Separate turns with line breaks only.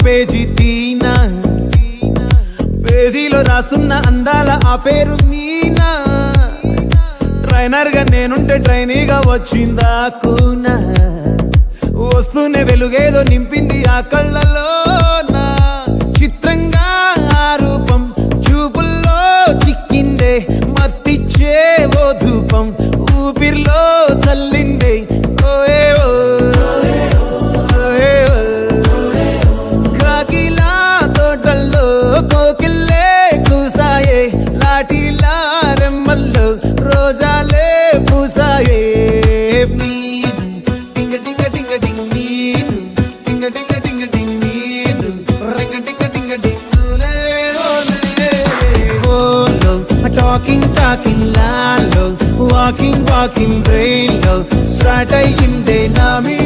Page తీనా, పేజీలో రాసున్న అందాల ఆ పేరు మీనా. ట్రైనర్ గా నేనుంటే ట్రైనీగా వచ్చిందా కూనా, వస్తూనే వెలుగేదో నింపింది ఆ కళ్ళలోన. చిత్రంగా ఆ రూపం చూపుల్లో చిక్కిందే, మత్తిచ్చే ఓ ధూపం ఊపిరిలో చల్లిందే. కాకిలా తోటల్లో కోకిల్లే కూసాయే, లాఠీలా రెమ్మల్లో రోజాలే పూసాయే. టింగ టింగ టింగ టింగ నీరు, టింగ టింగ టింగ టింగ నీరు, రింగ టింగ టింగ టింగులే ఓలో. టాకింగ్ టాకింగ్ లాలో, వాకింగ్ వాకింగ్ బ్రెయిన్ లో స్టార్ట్ అయ్యిందే నా మీ